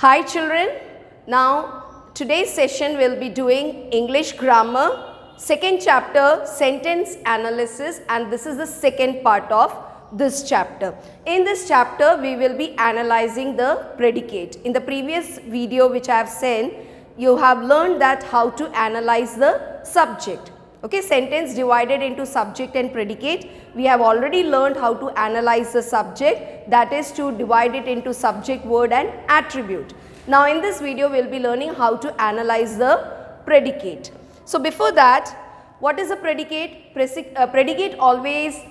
Hi children, now today's session will be doing English grammar, second chapter sentence analysis, and this is the second part of this chapter. In this chapter we will be analyzing the predicate. In the previous video which I have sent, you have learned that how to analyze the subject. Okay, sentence divided into subject and predicate. We have already learned how to analyze the subject, that is to divide it into subject, word and attribute. Now in this video we will be learning how to analyze the predicate. So before that, what is a predicate? Predicate always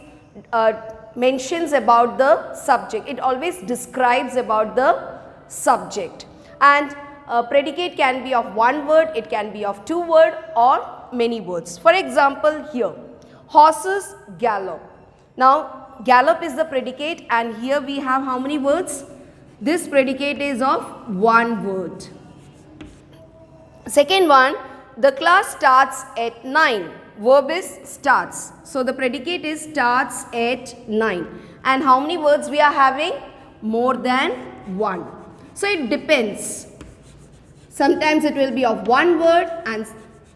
mentions about the subject. It always describes about the subject, and predicate can be of one word, it can be of two words or many words. For example, here horses gallop. Now gallop is the predicate, and here we have how many words? This predicate is of one word. Second one, the class starts at 9. Verb is starts. So the predicate is starts at 9. And how many words we are having? More than one. So it depends. Sometimes it will be of one word and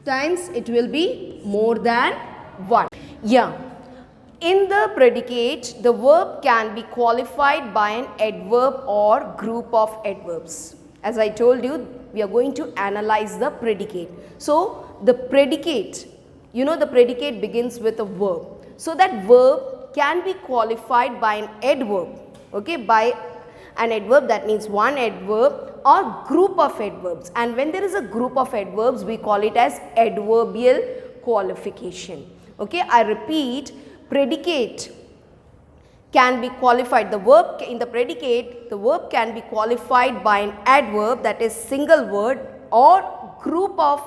times it will be more than one. Yeah. In the predicate, the verb can be qualified by an adverb or group of adverbs. As I told you, we are going to analyze the predicate. So the predicate, you know, the predicate begins with a verb. So that verb can be qualified by an adverb. Okay, by an adverb, that means one adverb or group of adverbs, and when there is a group of adverbs we call it as adverbial qualification. Okay, I repeat, predicate can be qualified, the verb in the predicate, the verb can be qualified by an adverb, that is single word, or group of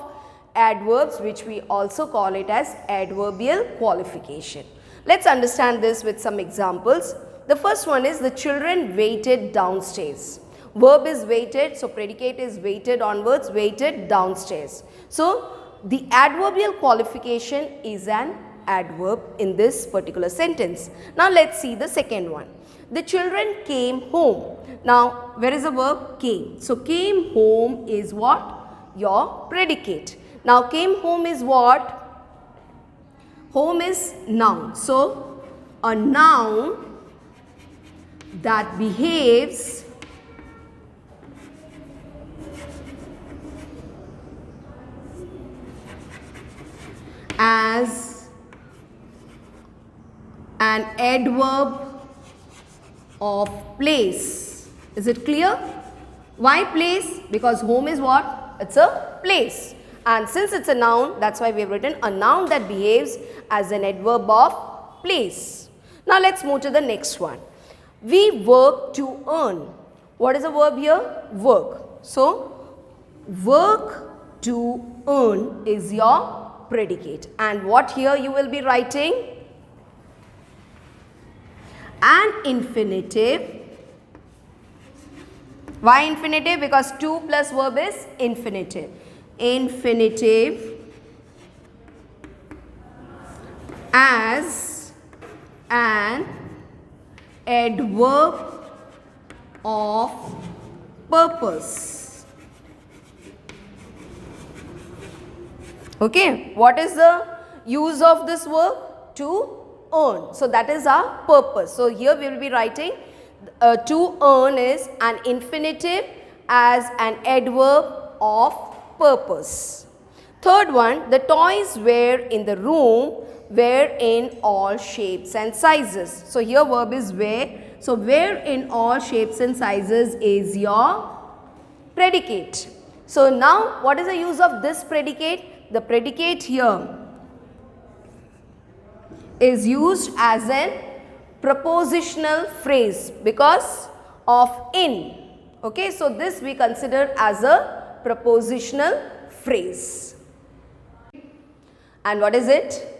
adverbs which we also call it as adverbial qualification. Let's understand this with some examples. The first one is the children waited downstairs. Verb is waited, so predicate is waited onwards, waited downstairs. So the adverbial qualification is an adverb in this particular sentence. Now let's see the second one. The children came home. Now where is the verb? Came. So came home is what? Your predicate. Now came home is what? Home is noun. So a noun that behaves as an adverb of place. Is it clear? Why place? Because home is what? It's a place. And since it's a noun, that's why we have written a noun that behaves as an adverb of place. Now let's move to the next one. We work to earn. What is the verb here? Work. So work to earn is your predicate, and what here you will be writing? An infinitive. Why infinitive? Because to plus verb is infinitive. Infinitive as an adverb of purpose. Okay, what is the use of this verb? To earn. So that is our purpose. So here we will be writing to earn is an infinitive as an adverb of purpose. Third one, the toys were in the room were in all shapes and sizes. So here verb is were. So were in all shapes and sizes is your predicate. So now what is the use of this predicate? The predicate here is used as an prepositional phrase because of in. Okay, so this we consider as a prepositional phrase. And what is it?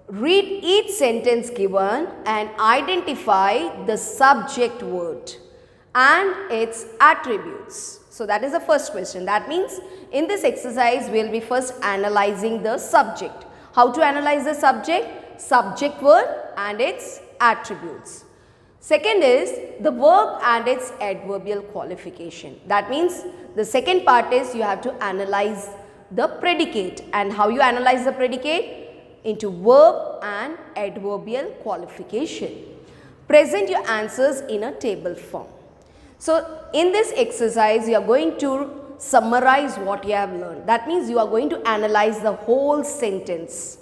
Read each sentence given and identify the subject word and its attributes. So that is the first question. That means in this exercise we will be first analyzing the subject. How to analyze the subject? Subject word and its attributes. Second is the verb and its adverbial qualification. That means the second part is you have to analyze the predicate. And how you analyze the predicate? Into verb and adverbial qualification. Present your answers in a table form. So in this exercise you are going to summarize what you have learned. That means you are going to analyze the whole sentence.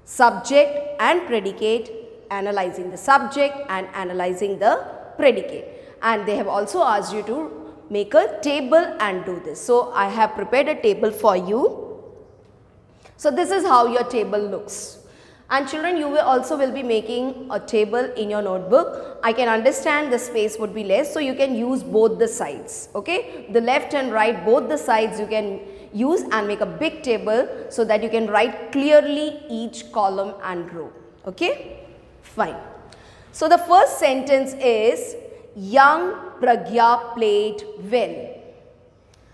Subject and predicate, analyzing the subject and analyzing the predicate. And they have also asked you to make a table and do this. So I have prepared a table for you. So this is how your table looks. And children, you will be making a table in your notebook. I can understand the space would be less, so you can use both the sides. Okay, the left and right, both the sides you can use and make a big table so that you can write clearly each column and row. Okay, fine. So the first sentence is young Pragya played well.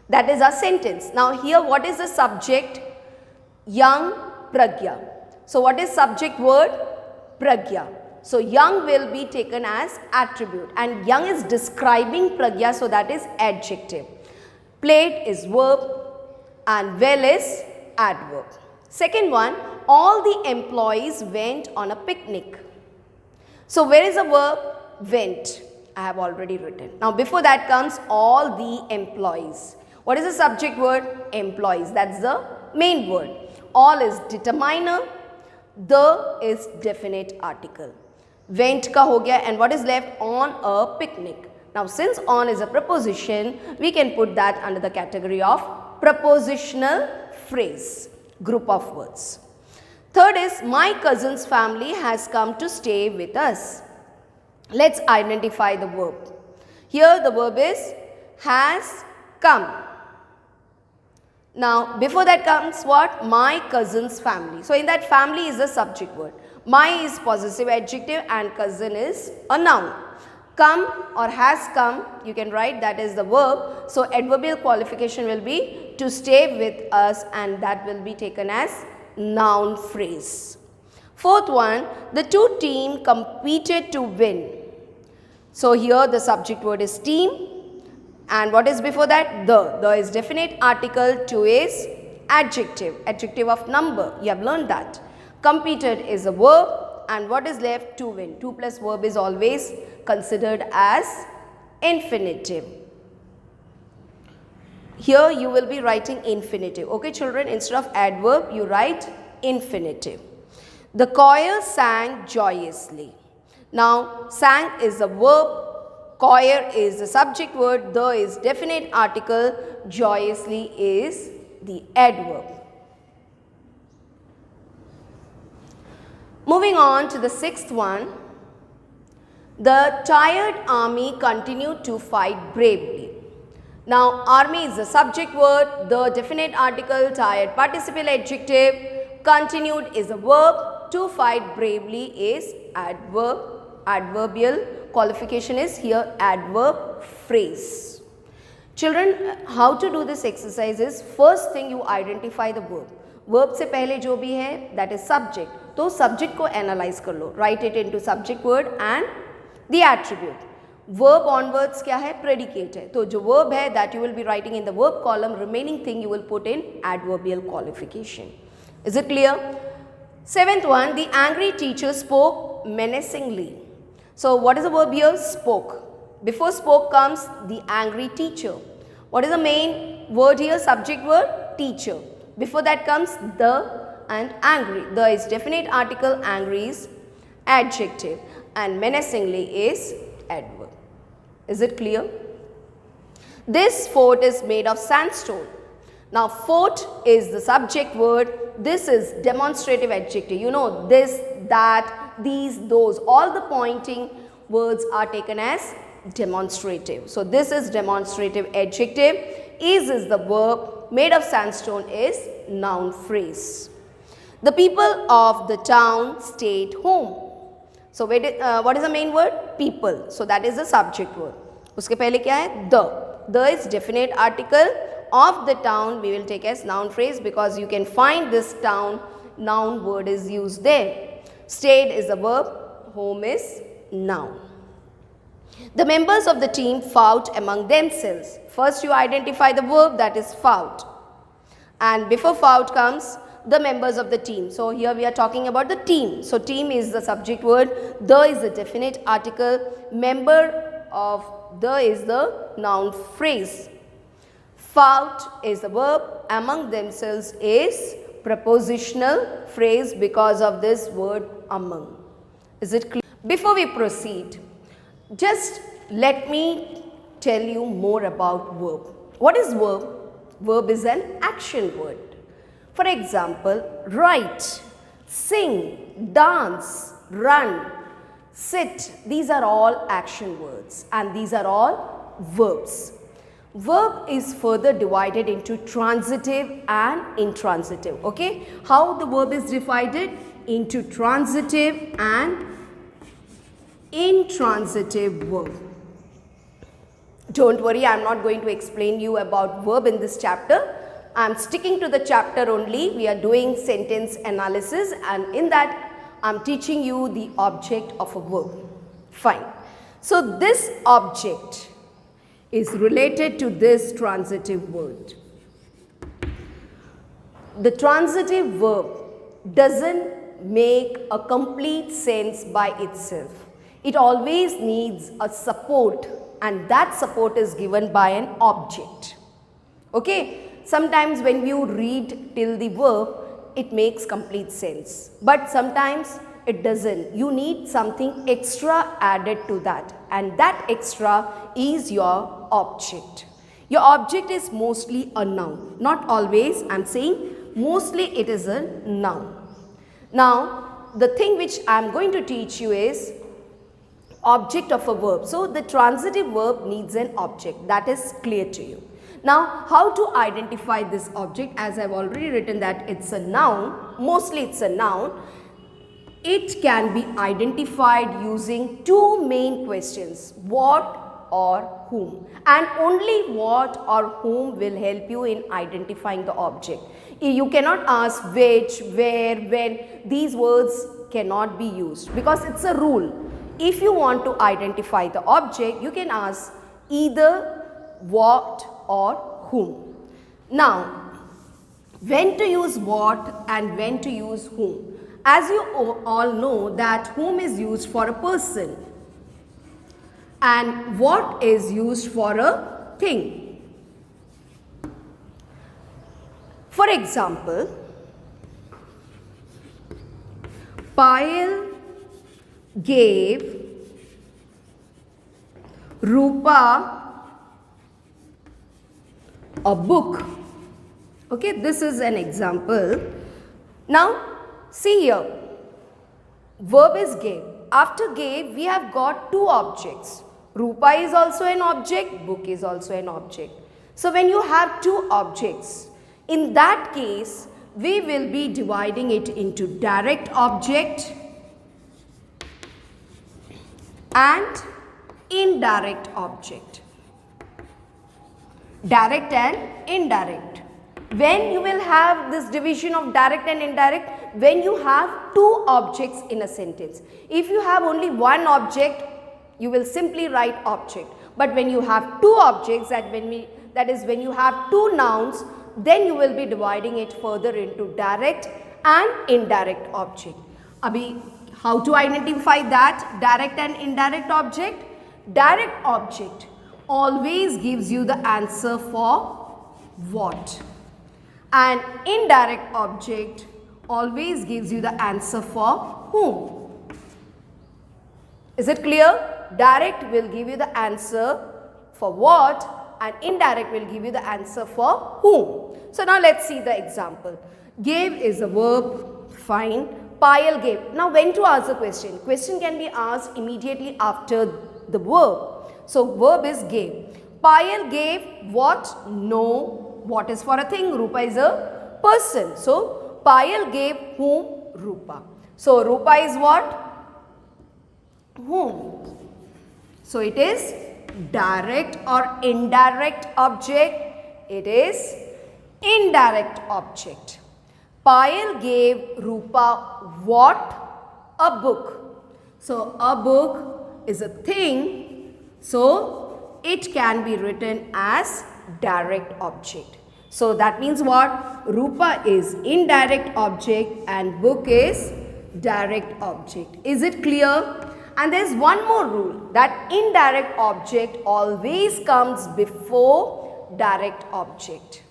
That is our sentence. Now here what is the subject? Young Pragya. So what is subject word? Pragya. So young will be taken as attribute and young is describing Pragya, so that is adjective. Played is verb and well is adverb. Second one, all the employees went on a picnic. So where is the verb? Went. I have already written. Now before that comes all the employees. What is the subject word? Employees. That's the main word. All is determiner. The is definite article. Went ka ho gaya and what is left? On a picnic. Now since on is a preposition, we can put that under the category of prepositional phrase, group of words. Third is my cousin's family has come to stay with us. Let's identify the verb. Here the verb is has come. Now before that comes what? My cousin's family. So in that family is the subject word. My is possessive adjective and cousin is a noun. Come or has come, you can write, that is the verb. So adverbial qualification will be to stay with us and that will be taken as noun phrase. Fourth one, the two teams competed to win. So here the subject word is team. And what is before that? The is definite article, to is adjective, adjective of number. You have learned that. Competed is a verb and what is left? To win. To plus verb is always considered as infinitive. Here you will be writing infinitive. Okay children, instead of adverb you write infinitive. The choir sang joyously. Now sang is a verb. Choir is the subject word, the is definite article, joyously is the adverb. Moving on to the sixth one, the tired army continued to fight bravely. Now army is the subject word, the definite article, tired participle adjective, continued is a verb, to fight bravely is adverb. Adverbial qualification is here adverb phrase. Children, how to do this exercise is, first thing you identify the verb. Verb से पहले जो भी है that is subject. तो subject को analyze कर लो. Write it into subject word and the attribute. Verb onwards क्या है? Predicate है. तो जो verb है that you will be writing in the verb column, remaining thing you will put in adverbial qualification. Is it clear? Seventh one, the angry teacher spoke menacingly. So what is the verb here? Spoke. Before spoke comes the angry teacher. What is the main word here? Subject word? Teacher. Before that comes the and angry. The is definite article, angry is adjective and menacingly is adverb. Is it clear? This fort is made of sandstone. Now fort is the subject word. This is demonstrative adjective. You know this, that, these, those, all the pointing words are taken as demonstrative. So this is demonstrative adjective. Is the verb. Made of sandstone is noun phrase. The people of the town stayed home. So what is the main word? People. So that is the subject word. उसके पहले क्या है? The is definite article. Of the town we will take as noun phrase because you can find this town, noun word is used there. Stayed is a verb, home is noun. Moving on to the seventh one, the child is playing with a toy. Now, army is the subject word, the is definite article, of the town we will take as noun phrase because you can find this town, noun word is used there. Stayed is a verb, home is noun. Moving on to the eighth one, the child is playing with a toy. The members of the team fought among themselves. First you identify the verb, that is fought. And before fought comes the members of the team. So here we are talking about the team. So team is the subject word, the is the definite article, member of the is the noun phrase. Fought is the verb, among themselves is prepositional phrase because of this word among. Is it clear? Before we proceed, just let me tell you more about verb. What is verb? Verb is an action word. For example, write, sing, dance, run, sit. These are all action words and these are all verbs. Verb is further divided into transitive and intransitive. Okay? How the verb is divided? Into transitive and intransitive verb. Don't worry, I am not going to explain you about verb in this chapter. I am sticking to the chapter only. We are doing sentence analysis and in that I am teaching you the object of a verb. Fine. So this object is related to this transitive word. The transitive verb doesn't make a complete sense by itself. It always needs a support and that support is given by an object. Okay? Sometimes when you read till the verb, it makes complete sense. But sometimes it doesn't. You need something extra added to that. And that extra is your object. Your object is mostly a noun. Not always, I am saying mostly it is a noun. Now, the thing which I am going to teach you is object of a verb. So, the transitive verb needs an object. That is clear to you. Now, how to identify this object? As I have already written that it's a noun, mostly it's a noun. It can be identified using two main questions, what or whom. And only what or whom will help you in identifying the object. You cannot ask which, where, when. These words cannot be used because it's a rule. If you want to identify the object, you can ask either what or whom. Now, when to use what and when to use whom. As you all know that whom is used for a person and what is used for a thing. For example, Payal gave Rupa a book. Okay, this is an example. Now, see here, verb is gave. After gave, we have got two objects. Rupa is also an object, book is also an object. So, when you have two objects, in that case, we will be dividing it into direct object and indirect object. Direct and indirect. When you will have this division of direct and indirect? When you have two objects in a sentence. If you have only one object, you will simply write object. But when you have two objects, that is when you have two nouns, then you will be dividing it further into direct and indirect object. Abhi, how to identify that direct and indirect object? Direct object always gives you the answer for what, and indirect object always gives you the answer for whom. Is it clear? Direct will give you the answer for what and indirect will give you the answer for whom. So now let's see the example. Gave is a verb, fine. Payal gave. Now when to ask the question? Question can be asked immediately after the verb. So verb is gave. Payal gave what? No. What is for a thing? Rupa is a person. So Payal gave whom? Rupa. So Rupa is what? Whom. So it is direct or indirect object. It is indirect object. Payal gave Rupa what? A book. So a book is a thing So it can be written as direct object. So that means what? Rupa is indirect object and book is direct object. Is it clear? And there is one more rule, that indirect object always comes before direct object.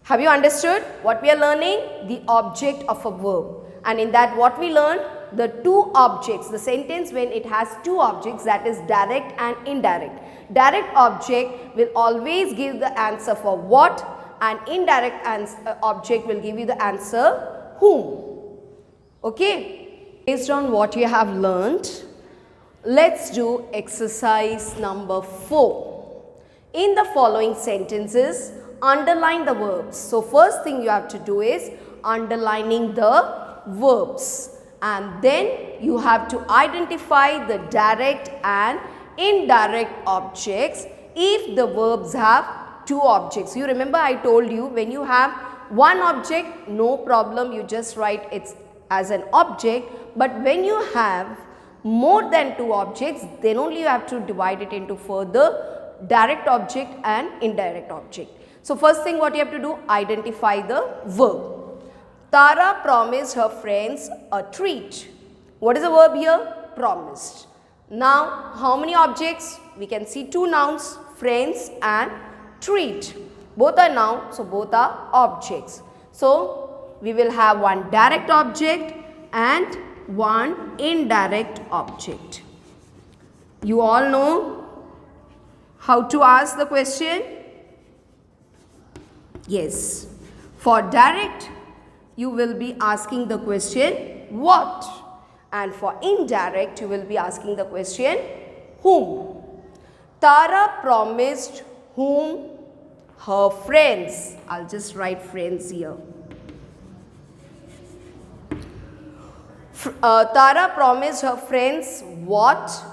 Have you understood what we are learning? The object of a verb. And in that what we learned? The two objects, the sentence when it has two objects, that is direct and indirect. Direct object will always give the answer for what, and indirect object will give you the answer whom. Okay? Based on what you have learned, let's do exercise number 4. In the following sentences, underline the verbs. So first thing you have to do is underlining the verbs, and then you have to identify the direct and indirect objects if the verbs have two objects. You remember I told you, when you have one object, no problem, you just write it as an object, but when you have more than two objects, then only you have to divide it into further direct object and indirect object. So first thing what you have to do, identify the verb. Tara promised her friends a treat. What is the verb here? Promised. Now how many objects? We can see two nouns, friends and treat. Both are noun, so both are objects. So we will have one direct object and one indirect object. You all know how to ask the question? Yes. For direct, you will be asking the question what, and for indirect, you will be asking the question whom. Tara promised whom? Her friends. I'll just write friends here. Tara promised her friends what?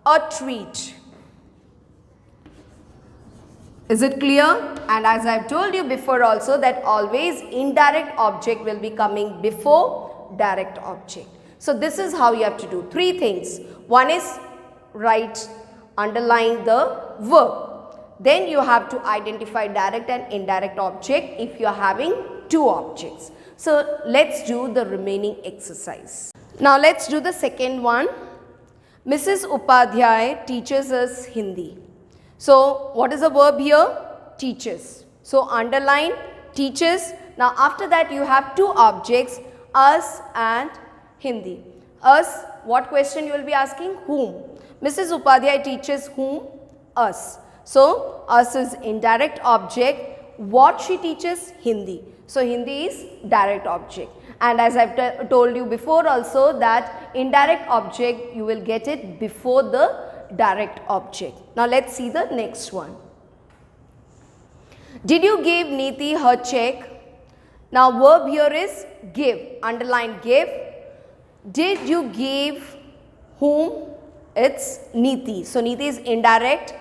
A treat. Is it clear? And as I've told you before also, that always indirect object will be coming before direct object. So this is how you have to do. Three things. One is underline the verb. Then you have to identify direct and indirect object if you are having two objects. So let's do the remaining exercise. Now let's do the second one. Mrs. Upadhyay teaches us Hindi. So what is the verb here? Teaches. So underline teaches. Now after that you have two objects, us and Hindi. Us, what question you will be asking? Whom? Mrs. Upadhyay teaches whom? Us. So us is indirect object. What she teaches? Hindi. So Hindi is direct object. And as I've told you before also, that indirect object you will get it before the direct object. Now let's see the next one. Did you give Neeti her check? Now verb here is give. Underline give. Did you give whom? It's Neeti. So Neeti is indirect.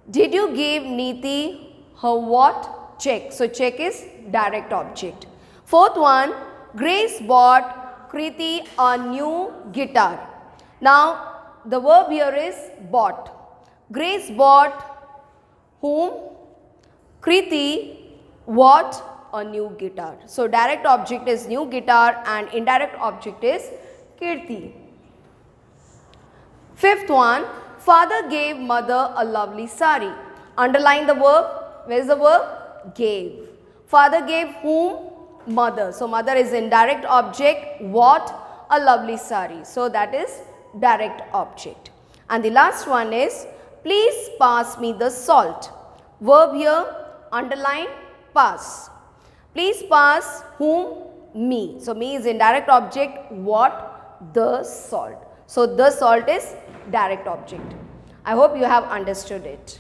Did you give Neeti her what? Check. So check is direct object. Fourth one, Grace bought Kriti a new guitar. Now the verb here is bought. Grace bought whom? Kriti what? A new guitar. So direct object is new guitar and indirect object is Kirti. Fifth one, father gave mother a lovely sari. Underline the verb. Where is the verb? Gave. Father gave whom? Mother. So mother is indirect object. What? A lovely sari. So that is direct object. And the last one is, please pass me the salt. Verb here, underline pass. Please pass whom? Me. So me is indirect object. What? The salt. So the salt is direct object. I hope you have understood it.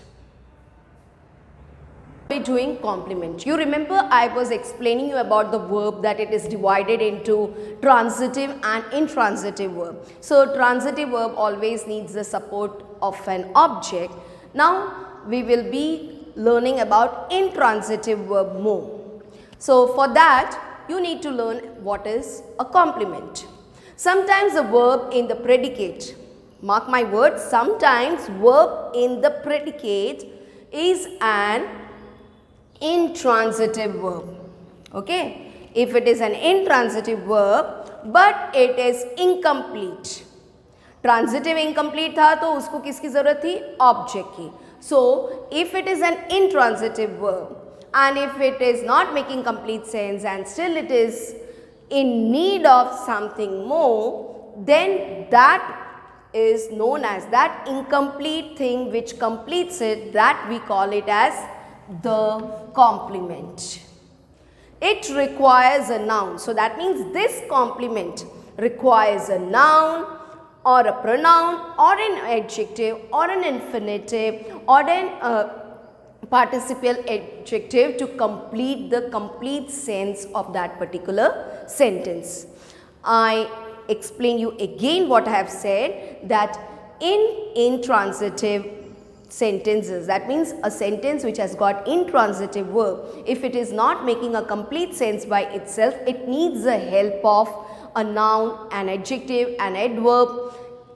We're doing complement. You remember I was explaining you about the verb, that it is divided into transitive and intransitive verb. So transitive verb always needs the support of an object. Now we will be learning about intransitive verb more. So for that you need to learn what is a complement. Sometimes the verb in the predicate Mark my words, sometimes verb in the predicate is an intransitive verb. Okay, if it is an intransitive verb but it is incomplete. Transitive incomplete था तो उसको किसकी जरूरत थी? Object की. So if it is an intransitive verb and if it is not making complete sense and still it is in need of something more, then that is known as that incomplete thing which completes it, that we call it as the complement. It requires a noun. So that means this complement requires a noun or a pronoun or an adjective or an infinitive or an participial adjective to complete the complete sense of that particular sentence. I explain you again what I have said, that in intransitive sentences, that means a sentence which has got intransitive verb, if it is not making a complete sense by itself, it needs the help of a noun, an adjective, an adverb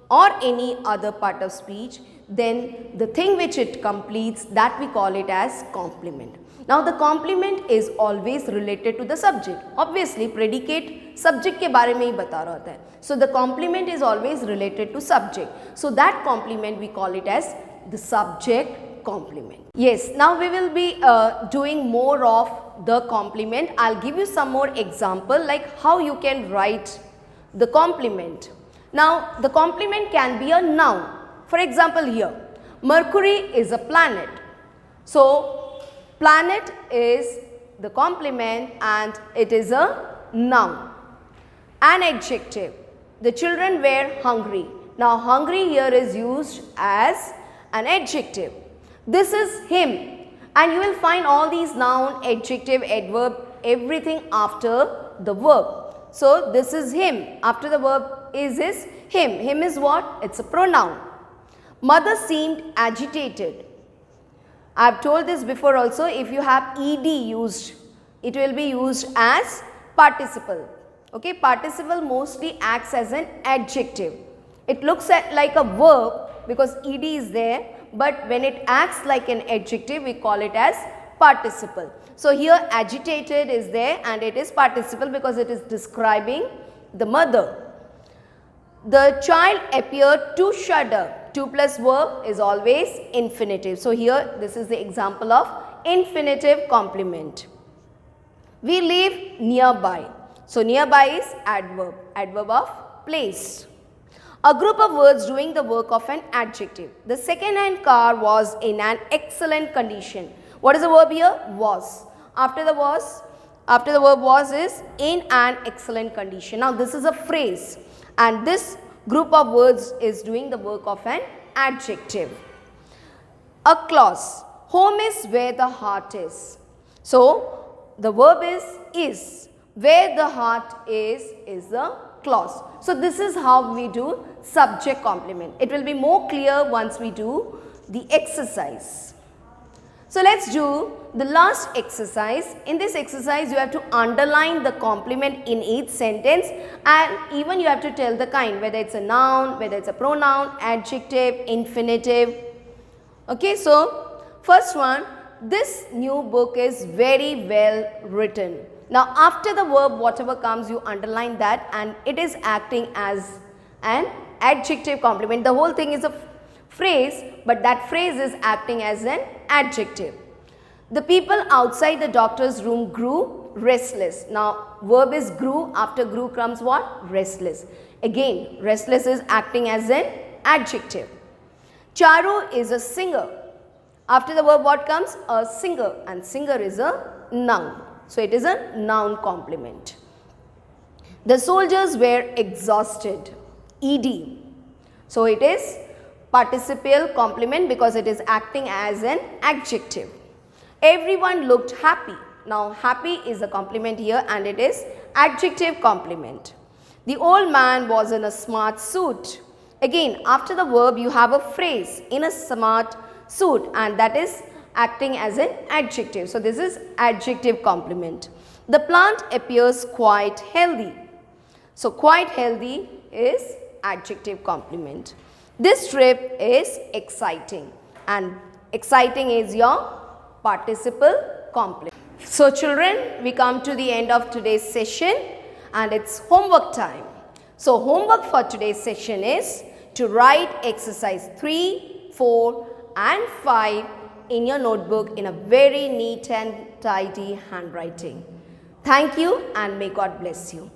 or any other part of speech, then the thing which it completes, that we call it as complement. Now the complement is always related to the subject. Obviously predicate subject के बारे में ही बता रहा होता है. So the complement is always related to subject. So that complement we call it as the subject complement. Yes, now we will be doing more of the complement. I'll give you some more example like how you can write the complement. Now the complement can be a noun. For example here, Mercury is a planet. So planet is the complement and it is a noun. An adjective, the children were hungry. Now hungry here is used as an adjective. This is him, and you will find all these noun, adjective, adverb, everything after the verb. So this is him, after the verb is him. Him is what? It's a pronoun. Mother seemed agitated. I have told this before also, if you have ed used, it will be used as participle. Okay, participle mostly acts as an adjective. It looks like a verb because ed is there, but when it acts like an adjective, we call it as participle. So here agitated is there and it is participle because it is describing the mother. The child appeared to shudder. To plus verb is always infinitive. So here this is the example of infinitive complement. We live nearby. So nearby is adverb, adverb of place. A group of words doing the work of an adjective. The second-hand car was in an excellent condition. What is the verb here? Was. After the verb was is in an excellent condition. Now this is a phrase and this group of words is doing the work of an adjective. A clause. Home is where the heart is. So the verb is. Where the heart is the clause. So this is how we do subject complement. It will be more clear once we do the exercise. So let's do the last exercise. In this exercise you have to underline the complement in each sentence and even you have to tell the kind, whether it's a noun, whether it's a pronoun, adjective, infinitive. Okay, so first one, this new book is very well written. Now after the verb whatever comes you underline that and it is acting as an adjective complement. The whole thing is a phrase but that phrase is acting as an adjective. The people outside the doctor's room grew restless. Now verb is grew, after grew comes what? Restless. Again restless is acting as an adjective. Charu is a singer. After the verb what comes? A singer, and singer is a noun. So it is a noun complement. The soldiers were exhausted. Ed. So it is participial complement because it is acting as an adjective. Everyone looked happy. Now happy is a complement here and it is adjective complement. The old man was in a smart suit. Again after the verb you have a phrase, in a smart suit, and that is acting as an adjective. So this is adjective complement. The plant appears quite healthy. So quite healthy is adjective complement. This trip is exciting, and exciting is your participle complement. So children, we come to the end of today's session and it's homework time. So homework for today's session is to write exercise 3, 4 and 5 in your notebook in a very neat and tidy handwriting. Thank you and may God bless you.